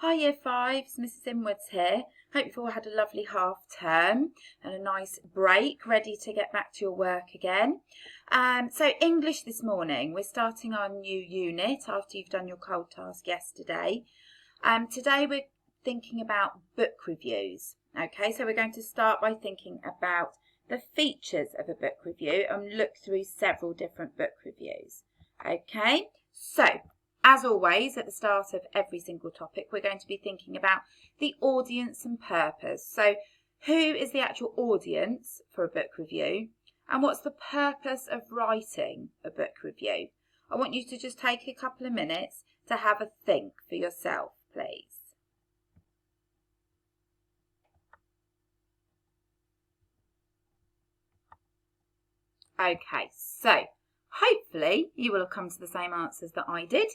Hi Year 5s, Mrs Inwards here. Hope you've all had a lovely half term and a nice break, ready to get back to your work again. So English this morning, we're starting our new unit after you've done your cold task yesterday. Today we're thinking about book reviews. Okay, so we're going to start by thinking about the features of a book review and look through several different book reviews. Okay, so as always, at the start of every single topic, we're going to be thinking about the audience and purpose. So who is the actual audience for a book review? And what's the purpose of writing a book review? I want you to just take a couple of minutes to have a think for yourself, please. Okay, so hopefully you will have come to the same answers that I did.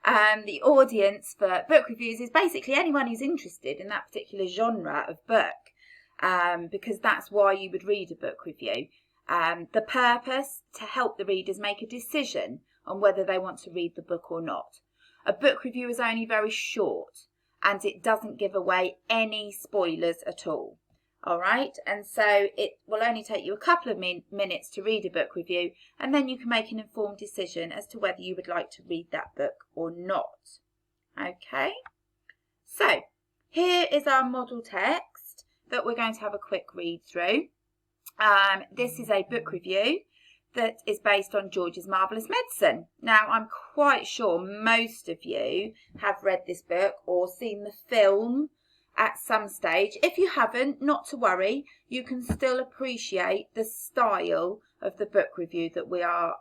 The audience for book reviews is basically anyone who's interested in that particular genre of book, because that's why you would read a book review. The purpose, to help the readers make a decision on whether they want to read the book or not. A book review is only very short and it doesn't give away any spoilers at all. All right, and so it will only take you a couple of minutes to read a book review, and then you can make an informed decision as to whether you would like to read that book or not. Okay, so here is our model text that we're going to have a quick read through. This is a book review that is based on George's Marvellous Medicine. Now, I'm quite sure most of you have read this book or seen the film at some stage. If you haven't, not to worry, you can still appreciate the style of the book review that we are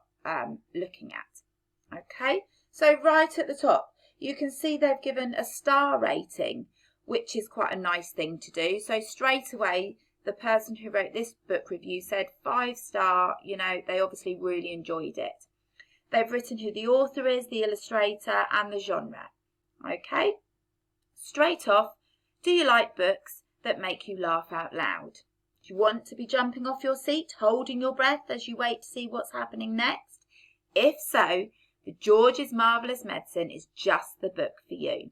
looking at. Okay, so right at the top, you can see they've given a star rating, which is quite a nice thing to do. So straight away, the person who wrote this book review said 5-star, they obviously really enjoyed it. They've written who the author is, the illustrator, and the genre. Okay, straight off, do you like books that make you laugh out loud? Do you want to be jumping off your seat, holding your breath as you wait to see what's happening next? If so, the George's Marvellous Medicine is just the book for you.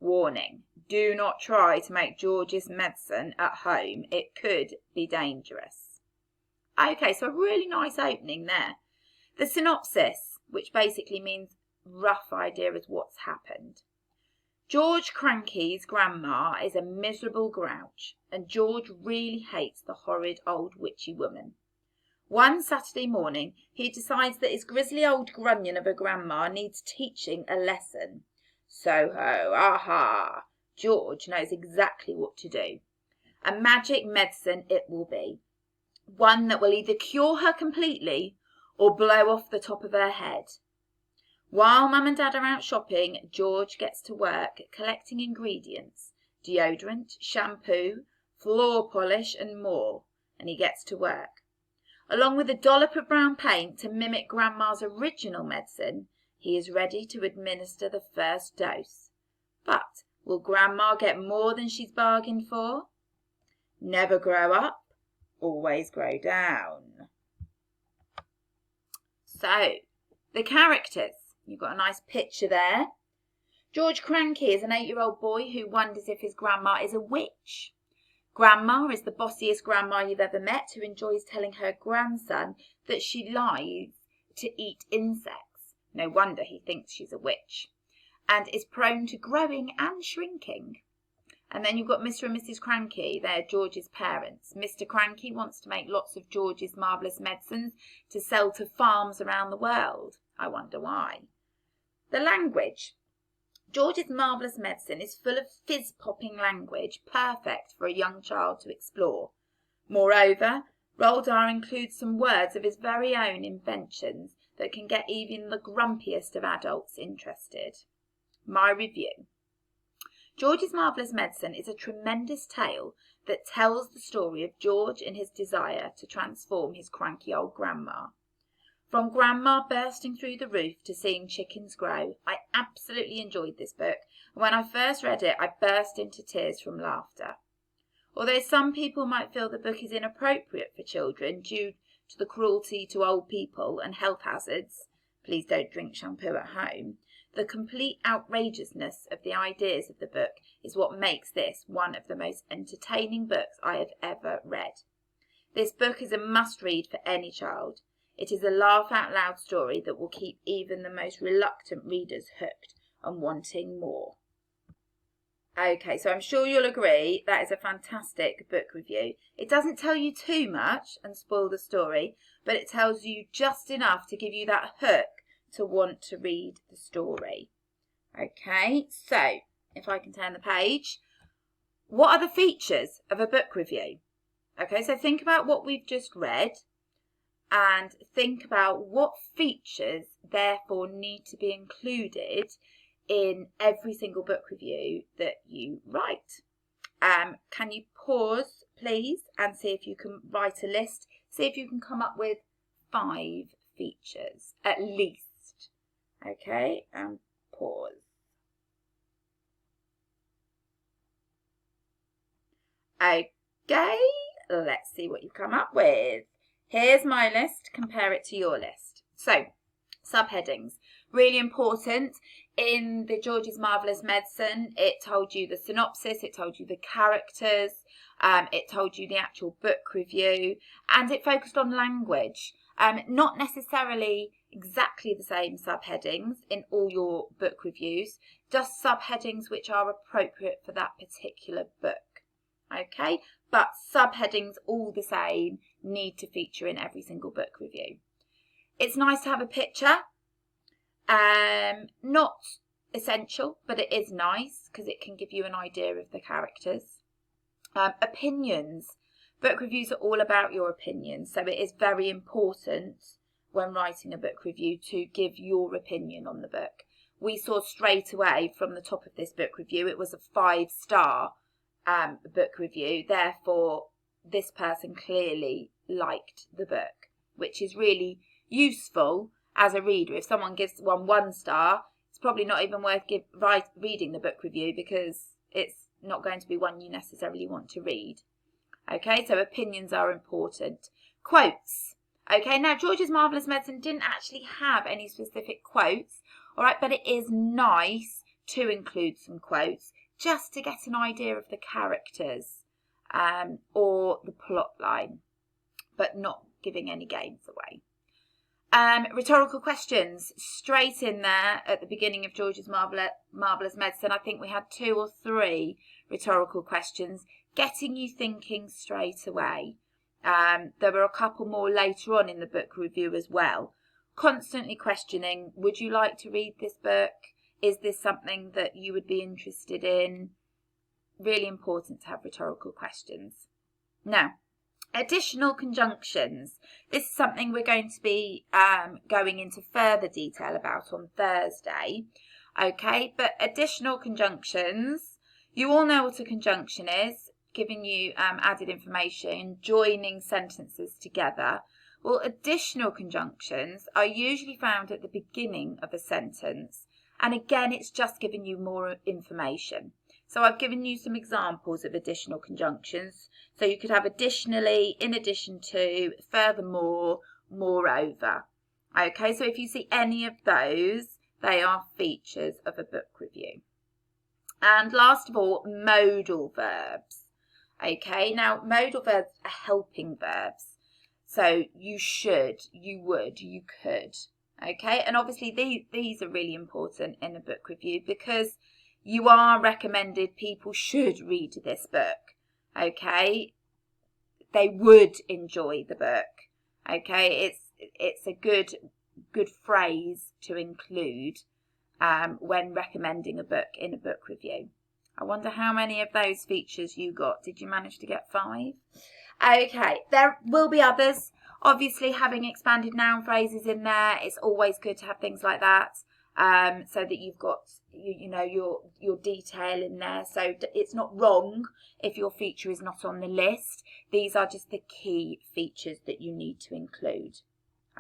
Warning, do not try to make George's Medicine at home. It could be dangerous. Okay, so a really nice opening there. The synopsis, which basically means rough idea of what's happened. George Cranky's grandma is a miserable grouch, and George really hates the horrid old witchy woman. One Saturday morning, he decides that his grisly old grunion of a grandma needs teaching a lesson. So-ho, aha! George knows exactly what to do. A magic medicine it will be. One that will either cure her completely or blow off the top of her head. While Mum and Dad are out shopping, George gets to work collecting ingredients, deodorant, shampoo, floor polish and more, and he gets to work. Along with a dollop of brown paint to mimic Grandma's original medicine, he is ready to administer the first dose. But will Grandma get more than she's bargained for? Never grow up, always grow down. So, the characters. You've got a nice picture there. George Cranky is an 8-year-old boy who wonders if his grandma is a witch. Grandma is the bossiest grandma you've ever met, who enjoys telling her grandson that she lies to eat insects. No wonder he thinks she's a witch. And is prone to growing and shrinking. And then you've got Mr. and Mrs. Cranky. They're George's parents. Mr. Cranky wants to make lots of George's Marvellous Medicines to sell to farms around the world. I wonder why. The language. George's Marvellous Medicine is full of fizz-popping language, perfect for a young child to explore. Moreover, Roald Dahl includes some words of his very own inventions that can get even the grumpiest of adults interested. My review. George's Marvellous Medicine is a tremendous tale that tells the story of George and his desire to transform his cranky old grandma. From Grandma bursting through the roof to seeing chickens grow, I absolutely enjoyed this book, and when I first read it, I burst into tears from laughter. Although some people might feel the book is inappropriate for children due to the cruelty to old people and health hazards, please don't drink shampoo at home, The complete outrageousness of the ideas of the book is what makes this one of the most entertaining books I have ever read. This book is a must-read for any child. It is a laugh-out-loud story that will keep even the most reluctant readers hooked and wanting more. Okay, so I'm sure you'll agree that is a fantastic book review. It doesn't tell you too much and spoil the story, but it tells you just enough to give you that hook to want to read the story. Okay, so if I can turn the page, what are the features of a book review? Okay, so think about what we've just read and think about what features therefore need to be included in every single book review that you write. Can you pause, please, and see if you can write a list? See if you can come up with 5 features, at least. Okay, and pause. Okay, let's see what you've come up with. Here's my list, compare it to your list. So, subheadings, really important. In the George's Marvellous Medicine, it told you the synopsis, it told you the characters, it told you the actual book review, and it focused on language. Not necessarily exactly the same subheadings in all your book reviews, just subheadings which are appropriate for that particular book. Okay, but subheadings all the same need to feature in every single book review. It's nice to have a picture. Not essential, but it is nice because it can give you an idea of the characters. Opinions. Book reviews are all about your opinions, so it is very important when writing a book review to give your opinion on the book. We saw straight away from the top of this book review, it was a 5-star book review. Therefore, this person clearly liked the book, which is really useful as a reader. If someone gives one star, it's probably not even worth reading the book review because it's not going to be one you necessarily want to read. Okay, so opinions are important. Quotes. Okay, now George's Marvellous Medicine didn't actually have any specific quotes, all right, but it is nice to include some quotes just to get an idea of the characters or the plot line, but not giving any games away. Rhetorical questions, straight in there at the beginning of George's Marvellous Medicine. I think we had 2 or 3 rhetorical questions, getting you thinking straight away. There were a couple more later on in the book review as well. Constantly questioning, would you like to read this book? Is this something that you would be interested in? Really important to have rhetorical questions. Now, additional conjunctions. This is something we're going to be going into further detail about on Thursday. Okay, but additional conjunctions, you all know what a conjunction is, giving you added information, joining sentences together. Well, additional conjunctions are usually found at the beginning of a sentence. And again, it's just giving you more information. So I've given you some examples of additional conjunctions. So you could have additionally, in addition to, furthermore, moreover. Okay, so if you see any of those, they are features of a book review. And last of all, modal verbs. Okay, now modal verbs are helping verbs. So you should, you would, you could. Okay, and obviously these are really important in a book review because you are recommended people should read this book. Okay, they would enjoy the book. Okay, it's a good phrase to include when recommending a book in a book review. I wonder how many of those features you got. Did you manage to get 5? Okay, there will be others. Obviously, having expanded noun phrases in there, it's always good to have things like that, so that you've got your detail in there. So it's not wrong if your feature is not on the list. These are just the key features that you need to include.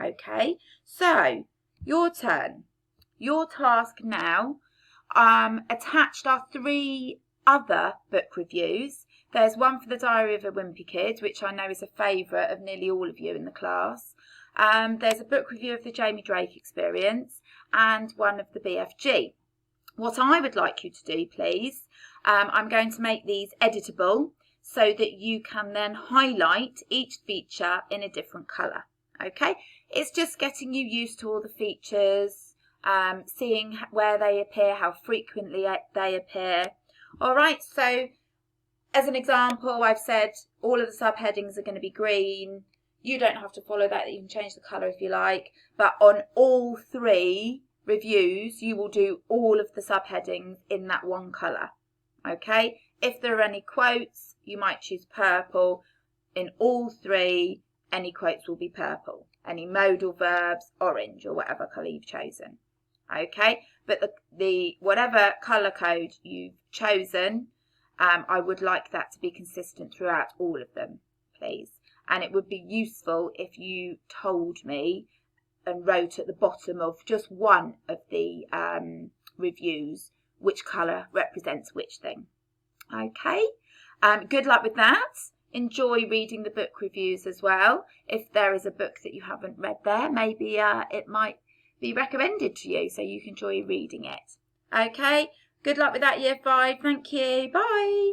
Okay, so your turn. Your task now. Attached are 3 other book reviews. There's one for the Diary of a Wimpy Kid, which I know is a favourite of nearly all of you in the class. There's a book review of the Jamie Drake Experience. and one of the BFG. What I would like you to do, please, I'm going to make these editable so that you can then highlight each feature in a different colour. Okay, it's just getting you used to all the features, seeing where they appear, how frequently they appear. All right, so as an example, I've said all of the subheadings are going to be green. You don't have to follow that. You can change the colour if you like. But on all 3 reviews, you will do all of the subheadings in that one colour. Okay? If there are any quotes, you might choose purple. In all 3, any quotes will be purple. Any modal verbs, orange, or whatever colour you've chosen. Okay? But the whatever colour code you've chosen, I would like that to be consistent throughout all of them, please. And it would be useful if you told me and wrote at the bottom of just one of the reviews which colour represents which thing. Okay, good luck with that. Enjoy reading the book reviews as well. If there is a book that you haven't read there, maybe it might be recommended to you so you can enjoy reading it. Okay, good luck with that, Year 5. Thank you. Bye.